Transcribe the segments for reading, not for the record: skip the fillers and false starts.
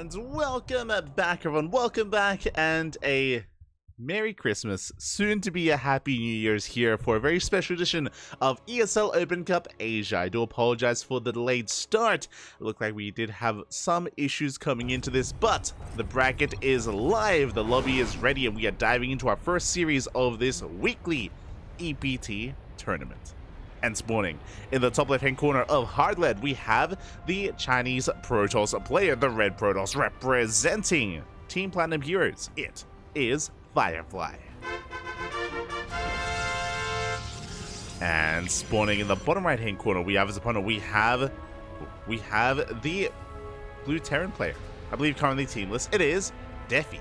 And welcome back, everyone. Welcome back, and a Merry Christmas, soon to be a Happy New Year's here for a very special edition of ESL Open Cup Asia. I do apologize for the delayed start. It looked like we did have some issues coming into this, but the bracket is live, the lobby is ready, and we are diving into our first series of this weekly EPT tournament. And spawning in the top left-hand corner of Hardled, we have the Chinese Protoss player, the Red Protoss, representing Team Platinum Heroes. It is Firefly. And spawning in the bottom right-hand corner, we have as opponent, we have the Blue Terran player. I believe currently teamless. It is Dephy.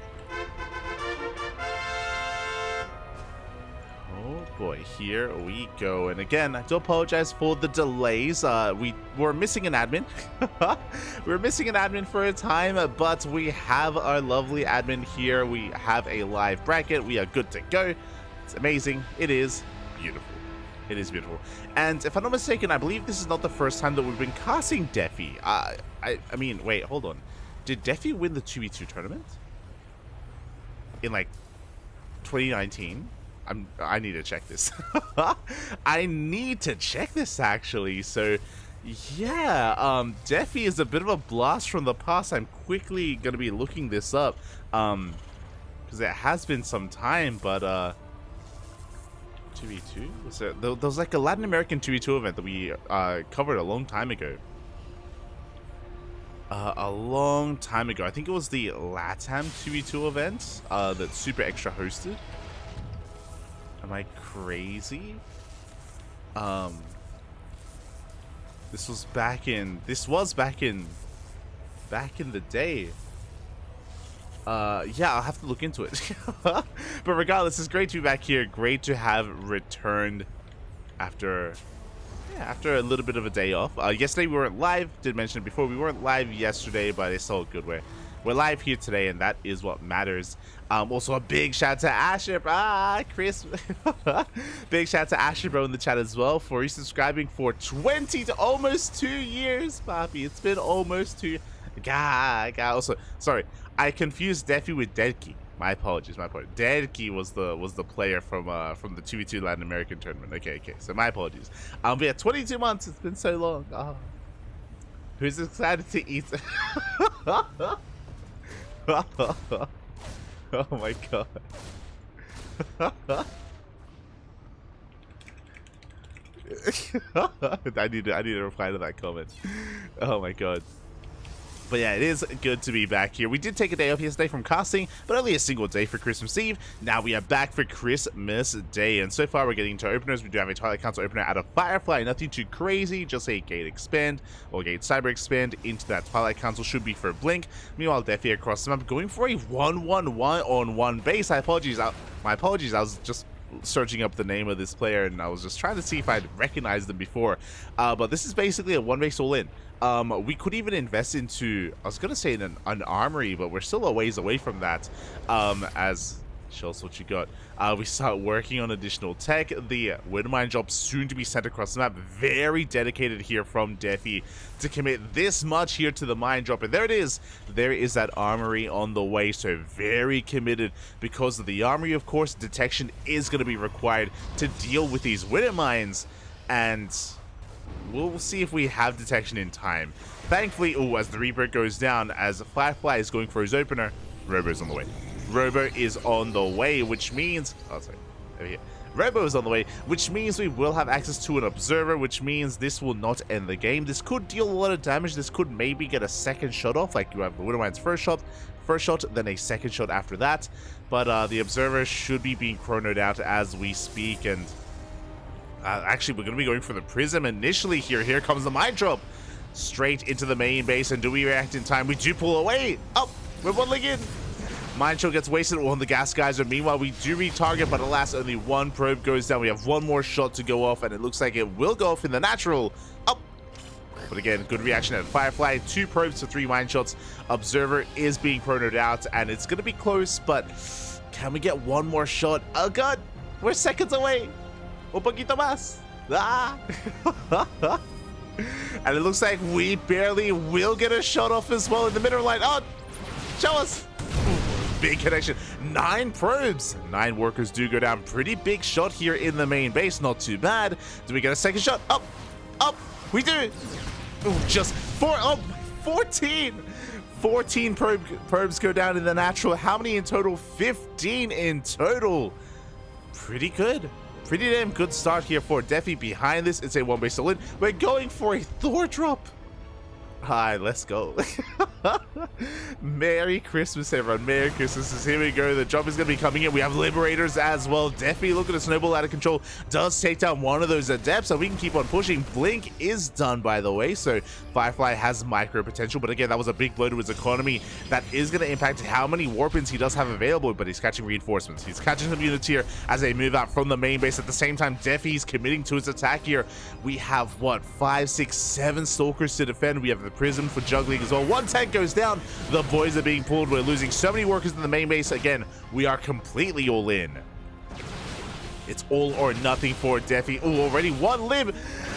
Boy, here we go. And again, I do apologize for the delays. We were missing an admin. We were missing an admin for a time, but we have our lovely admin here. We have a live bracket. We are good to go. It's amazing. It is beautiful. It is beautiful. And if I'm not mistaken, I believe this is not the first time that we've been casting Dephy. I mean, wait, hold on. Did Dephy win the 2v2 tournament? In like 2019? I need to check this. I need to check this actually. So yeah, Dephy is a bit of a blast from the past. I'm quickly gonna be looking this up because it has been some time. But 2v2 there was like a Latin American 2v2 event that we covered a long time ago. A long time ago. I think it was the LATAM 2v2 event that Super Extra hosted. Am I crazy? This was back in the day. Yeah, I'll have to look into it. But regardless, it's great to be back here. Great to have returned after a little bit of a day off. Yesterday we weren't live. Did mention it before. We weren't live yesterday, but it's all good. We're live here today, and that is what matters. Also, a big shout to Asher, Chris. Big shout to Asher, bro, in the chat as well for resubscribing for 20 to almost 2 years, Papi. It's been almost 2. Also, sorry, I confused Dephy with Deadkey. My apologies. Deadkey was the player from the 2v2 Latin American tournament. Okay. So my apologies. But yeah, 22 months. It's been so long. Who's excited to eat? Oh my god. I need to reply to that comment. Oh my god. But yeah, it is good to be back here. We did take a day off yesterday from casting, but only a single day for Christmas Eve. Now we are back for Christmas Day, and so far we're getting to openers. We do have a Twilight Council opener out of Firefly. Nothing too crazy, just a Gate Expand or Gate Cyber Expand into that Twilight Council should be for Blink. Meanwhile, Dephy across the map going for a 1-1-1 on one base. My apologies. I was just searching up the name of this player, and I was just trying to see if I'd recognized them before. But this is basically a one base all in. We could even invest into, I was gonna say an armory, but we're still a ways away from that. As show us what you got. We start working on additional tech. The wind mine job soon to be sent across the map. Very dedicated here from Dephy to commit this much here to the mine drop. And there it is. There is that armory on the way. So very committed because of the armory. Of course, detection is going to be required to deal with these wind mines. And we'll see if we have detection in time. Thankfully, as the Reaper goes down, as Firefly is going for his opener, Robo's on the way. Robo is on the way, which means... Oh, sorry. Over here. Robo is on the way, which means we will have access to an Observer, which means this will not end the game. This could deal a lot of damage. This could maybe get a second shot off, like you have the Widowmine's first shot, then a second shot after that. But the Observer should be being chronoed out as we speak, and... actually, we're going to be going for the Prism initially here. Here comes the mine drop. Straight into the main base, and do we react in time? We do pull away. Oh, we're bundling in. Mine shot gets wasted on the gas geyser. Meanwhile, we do retarget, but alas, only one probe goes down. We have one more shot to go off, and it looks like it will go off in the natural. Oh, but again, good reaction at Firefly. 2 probes to 3 mine shots. Observer is being chronoed out, and it's going to be close, but can we get one more shot? Oh god, we're seconds away. Un poquito más. And it looks like we barely will get a shot off as well in the middle line. Oh, Show us. Big connection. 9 probes. 9 workers do go down. Pretty big shot here in the main base. Not too bad. Do we get a second shot? Up. Up. We do. Ooh, just 14. 14 probes go down in the natural. How many in total? 15 in total. Pretty good. Pretty damn good start here for Dephy. Behind this, it's a 1 base all-in. We're going for a Thor drop. Hi, let's go. Merry Christmas, everyone. Merry Christmas. Here we go. The drop is going to be coming in. We have Liberators as well. Dephy, look at the snowball out of control. Does take down one of those Adepts, so we can keep on pushing. Blink is done, by the way, so Firefly has micro potential, but again, that was a big blow to his economy. That is going to impact how many warp-ins he does have available, but he's catching reinforcements. He's catching some units here as they move out from the main base. At the same time, Dephy's committing to his attack here. We have, what, 5, 6, 7 Stalkers to defend. We have the Prism for juggling as well. 1 tank goes down. The boys are being pulled. We're losing so many workers in the main base. Again, we are completely all in. It's all or nothing for Dephy. Oh, already 1 lib.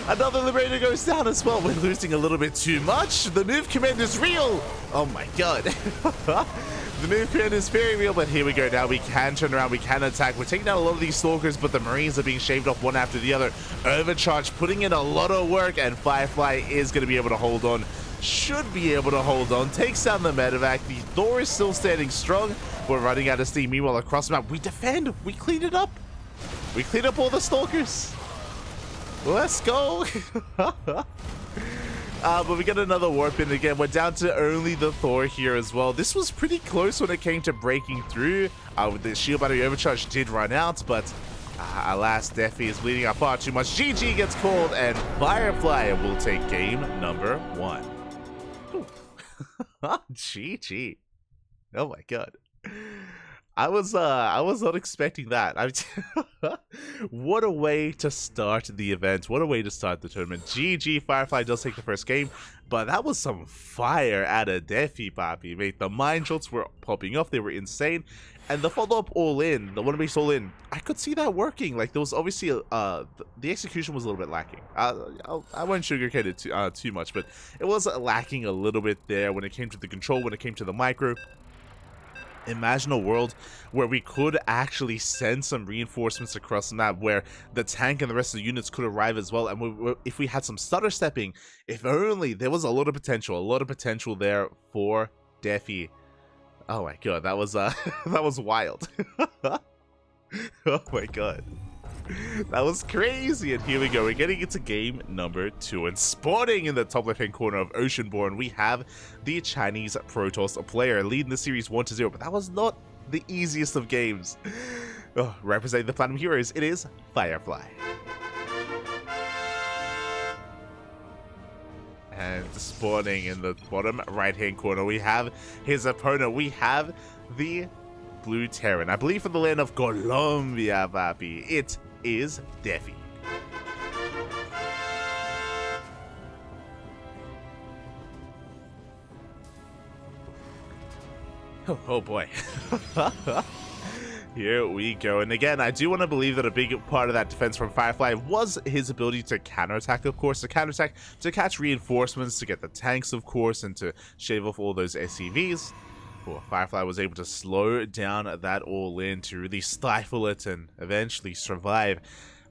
Another Liberator goes down as well. We're losing a little bit too much. The move command is real. Oh my god. The move command is very real, but here we go. Now we can turn around. We can attack. We're taking down a lot of these Stalkers, but the Marines are being shaved off one after the other. Overcharge, putting in a lot of work, and Firefly is going to be able to hold on. Should be able to hold on. Takes down the medevac. The Thor is still standing strong. We're running out of steam. Meanwhile, across the map, we defend. We clean it up. We clean up all the Stalkers. Let's go. But we get another warp in again. We're down to only the Thor here as well. This was pretty close when it came to breaking through. The shield battery overcharge did run out, but alas, Dephy is bleeding out far too much. GG gets called, and Firefly will take game number 1. GG. Oh my god. I was not expecting that. What a way to start the event. What a way to start the tournament. GG, Firefly does take the first game, but that was some fire out of Dephy, papi. Mate, the mine shots were popping off. They were insane. And the follow-up all-in, the one-base all-in, I could see that working. Like, there was obviously, the execution was a little bit lacking. I won't sugarcoat it too much, but it was lacking a little bit there when it came to the control, when it came to the micro. Imagine a world where we could actually send some reinforcements across the map, where the tank and the rest of the units could arrive as well. And if we had some stutter stepping, if only, there was a lot of potential there for Dephy. Oh my god, that was that was wild. Oh my god. That was crazy, and here we go. We're getting into game number 2, and spawning in the top left-hand corner of Oceanborn, we have the Chinese Protoss player leading the series 1-0, but that was not the easiest of games. Oh, representing the Platinum Heroes, it is Firefly. And spawning in the bottom right-hand corner, we have his opponent. We have the Blue Terran. I believe from the land of Colombia, papi. It is Dephy. Oh boy. Here we go. And again, I do want to believe that a big part of that defense from Firefly was his ability to counterattack, of course. To counterattack, to catch reinforcements, to get the tanks, of course, and to shave off all those SCVs. Well, Firefly was able to slow down that all-in to really stifle it and eventually survive.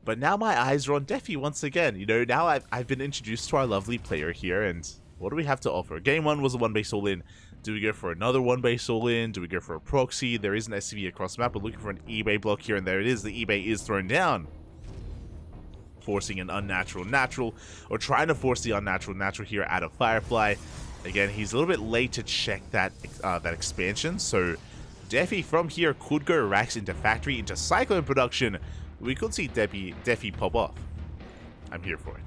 But now my eyes are on Dephy once again. You know, now I've been introduced to our lovely player here, and what do we have to offer? Game 1 was a 1-base all-in. Do we go for another 1-base all-in? Do we go for a proxy? There is an SCV across the map. We're looking for an eBay block here, and there it is. The eBay is thrown down, forcing an unnatural natural, or trying to force the unnatural natural here out of Firefly. Again, he's a little bit late to check that that expansion, so Dephy from here could go racks into factory, into cyclone production. We could see Dephy pop off. I'm here for it.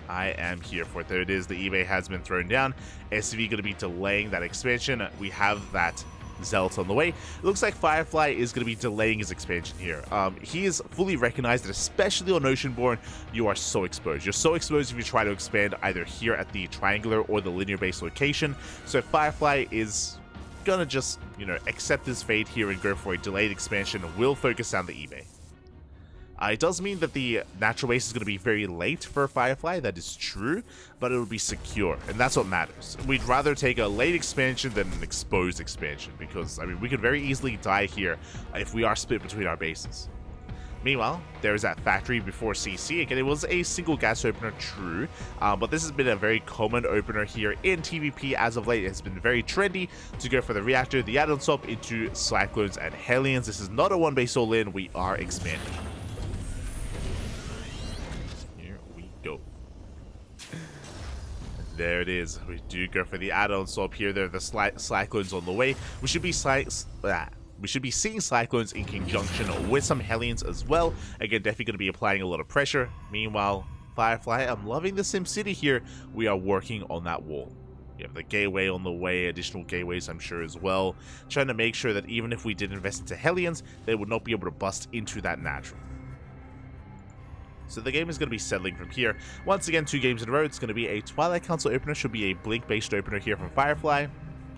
I am here for it. There it is. The eBay has been thrown down. SCV going to be delaying that expansion. We have that Zealot on the way. It looks like Firefly is going to be delaying his expansion here. He is fully recognized that, especially on Oceanborn, you are so exposed. You're so exposed if you try to expand either here at the triangular or the linear base location. So Firefly is going to just, you know, accept his fate here and go for a delayed expansion. We'll focus on the eBay. It does mean that the natural base is going to be very late for Firefly, that is true, but it will be secure, and that's what matters. We'd rather take a late expansion than an exposed expansion, because, I mean, we could very easily die here if we are split between our bases. Meanwhile, there's that factory before CC. Again, it was a single gas opener, true, but this has been a very common opener here in TVP as of late. It's been very trendy to go for the reactor, the add-on swap into Cyclones and Hellions. This is not a one base all-in. We are expanding. Here we go. There it is. We do go for the add-on swap here. There are the Cyclones on the way. We should be seeing Cyclones in conjunction with some Hellions as well. Again, definitely going to be applying a lot of pressure. Meanwhile, Firefly, I'm loving the SimCity here. We are working on that wall. We have the gateway on the way, additional gateways I'm sure as well. Trying to make sure that even if we did invest into Hellions, they would not be able to bust into that natural. So the game is going to be settling from here. Once again, 2 games in a row. It's going to be a Twilight Council opener. Should be a Blink-based opener here from Firefly.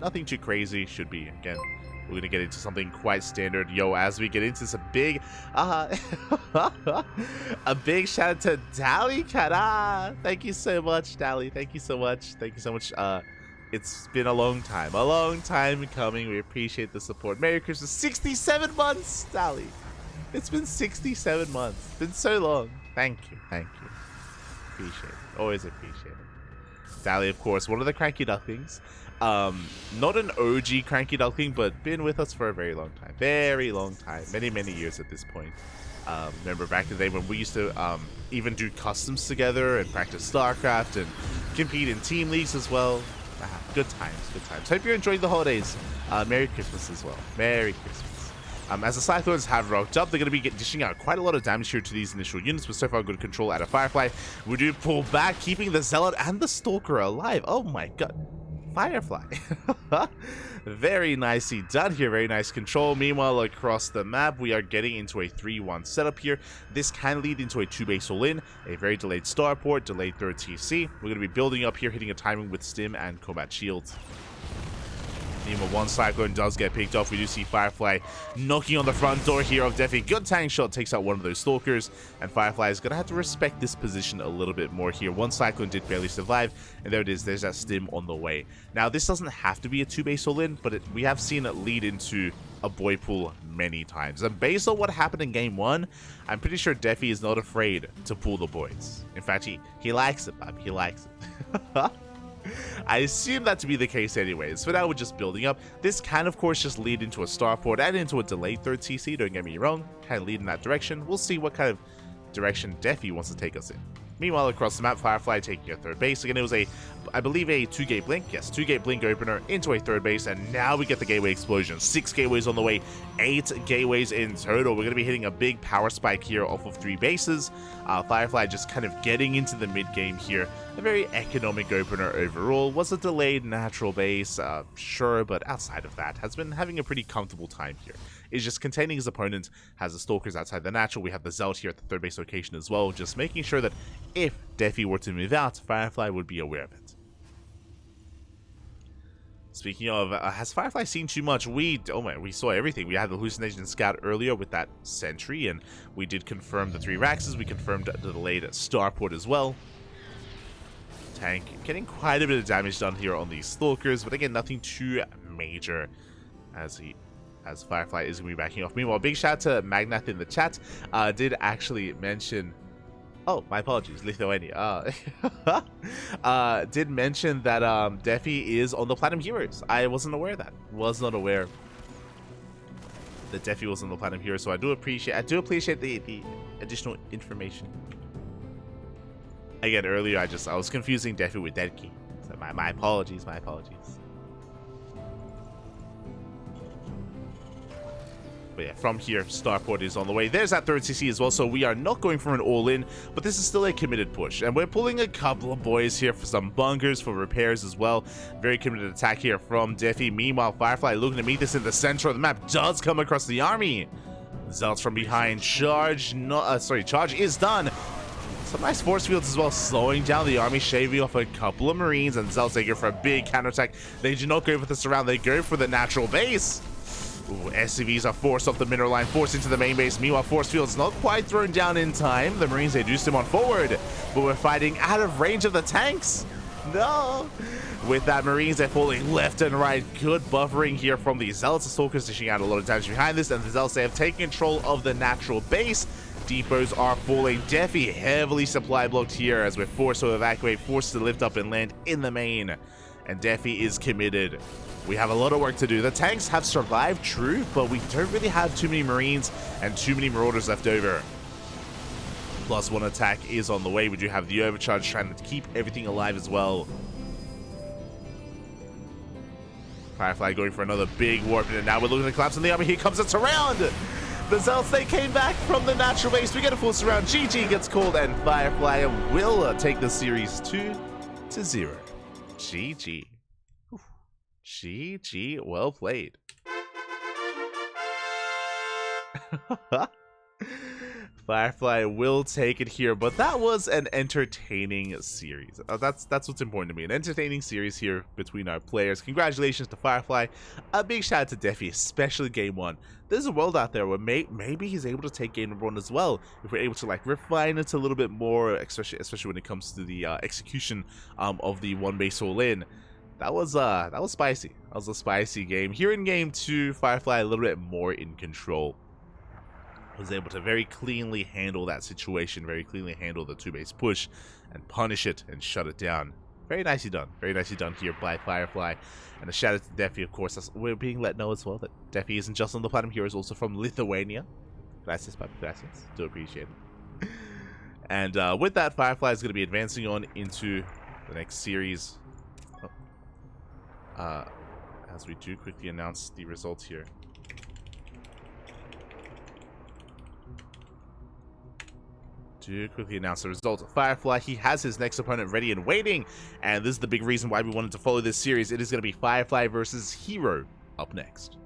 Nothing too crazy. Should be, again, we're going to get into something quite standard. Yo, as we get into some big, a big shout out to Dally Kara. Thank you so much, Dally. Thank you so much. Thank you so much. It's been a long time coming. We appreciate the support. Merry Christmas. 67 months, Dally. It's been 67 months. It's been so long. Thank you. Thank you. Appreciate it. Always appreciate it. Dally, of course, one of the CranKy Ducklings. Not an OG CranKy Duckling, but been with us for a very long time. Very long time. Many years at this point. Remember back in the day when we used to even do customs together and practice StarCraft and compete in team leagues as well. Good times, good times. Hope you're enjoying the holidays. Merry Christmas as well. Merry Christmas. As the Cyclones have rocked up, they're going to be dishing out quite a lot of damage here to these initial units, but so far good control out of Firefly. We do pull back, keeping the Zealot and the Stalker alive. Oh my god. Firefly. Very nicely done here. Very nice control. Meanwhile, across the map, we are getting into a 3-1 setup here. This can lead into a 2-base all-in, a very delayed starport, delayed third TC. We're going to be building up here, hitting a timing with Stim and Combat Shields. Meanwhile, one Cyclone does get picked off. We do see Firefly knocking on the front door here of Dephy. Good tank shot, takes out one of those Stalkers, and Firefly is going to have to respect this position a little bit more here. One Cyclone did barely survive, and there it is. There's that Stim on the way. Now, this doesn't have to be a 2-base all-in, but we have seen it lead into a boy pool many times. And based on what happened in Game 1, I'm pretty sure Dephy is not afraid to pull the boys. In fact, he likes it, Bob. He likes it. I assume that to be the case anyways. For now, we're just building up. This can, of course, just lead into a starport and into a delayed third TC. Don't get me wrong. Can lead in that direction. We'll see what kind of direction Dephy wants to take us in. Meanwhile, across the map, Firefly taking a third base. Again, it was I believe a 2-gate blink. Yes, 2-gate blink opener into a third base, and now we get the gateway explosion. 6 gateways on the way, 8 gateways in total. We're going to be hitting a big power spike here off of 3 bases. Firefly just kind of getting into the mid-game here. A very economic opener overall. Was a delayed natural base, sure, but outside of that, has been having a pretty comfortable time here. Is just containing his opponent, has the Stalkers outside the natural. We have the Zealot here at the third base location as well, just making sure that if Dephy were to move out, Firefly would be aware of it. Speaking of, has Firefly seen too much? We saw everything. We had the Hallucination Scout earlier with that Sentry, and we did confirm the 3 Raxes. We confirmed the delayed Starport as well. Tank getting quite a bit of damage done here on these Stalkers, but again, nothing too major as Firefly is going to be backing off. Meanwhile, big shout out to Magnath in the chat. Did actually mention... Oh, my apologies, Lithuania. Did mention that Dephy is on the Platinum Heroes. I wasn't aware of that. Was not aware that Dephy was on the Platinum Heroes, so I do appreciate the additional information. Again, earlier I was confusing Dephy with Deadkey. So my apologies, my apologies. But yeah, from here, Starport is on the way. There's that third CC as well, so we are not going for an all-in, but this is still a committed push. And we're pulling a couple of boys here for some bunkers, for repairs as well. Very committed attack here from Dephy. Meanwhile, Firefly looking to meet this in the center of the map. Does come across the army. Zealots from behind. Charge is done. Some nice force fields as well, slowing down the army, shaving off a couple of Marines, and Zealots, they go for a big counterattack. They do not go for the surround, they go for the natural base. Ooh, SCVs are forced off the mineral line, forced into the main base. Meanwhile, force field's not quite thrown down in time. The Marines, they do stim on forward, but we're fighting out of range of the tanks. No. With that, Marines, they're falling left and right. Good buffering here from the Zealots. The Stalkers dishing out a lot of damage behind this, and the Zealots, they have taken control of the natural base. Depots are falling. Dephy heavily supply blocked here as we're forced to evacuate, forced to lift up and land in the main. And Dephy is committed. We have a lot of work to do. The tanks have survived, true, but we don't really have too many Marines and too many Marauders left over. +1 attack is on the way. We do have the overcharge trying to keep everything alive as well. Firefly going for another big warp, and now we're looking to collapse on the army. Here comes a surround. The Zealots, they came back from the natural base. We get a full surround. GG gets called, and Firefly will take the series 2-0. GG. GG, well played. Firefly will take it here, but that was an entertaining series. That's what's important to me. An entertaining series here between our players. Congratulations to Firefly. A big shout out to Dephy, especially game 1. There's a world out there where maybe he's able to take game number 1 as well. If we're able to like refine it a little bit more, especially when it comes to the execution of the one base all in. That was spicy. That was a spicy game. Here in game 2, Firefly a little bit more in control. Was able to very cleanly handle that situation, very cleanly handle the 2-base push and punish it and shut it down. Very nicely done. Very nicely done here by Firefly. And a shout out to Dephy, of course. We're being let know as well that Dephy isn't just on the Platinum Heroes, also from Lithuania. Gracias, papi, gracias. Do appreciate it. And with that, Firefly is going to be advancing on into the next series. As we do quickly announce the results here. To quickly announce the results. Firefly, he has his next opponent ready and waiting, and this is the big reason why we wanted to follow this series. It is going to be Firefly versus Hero up next.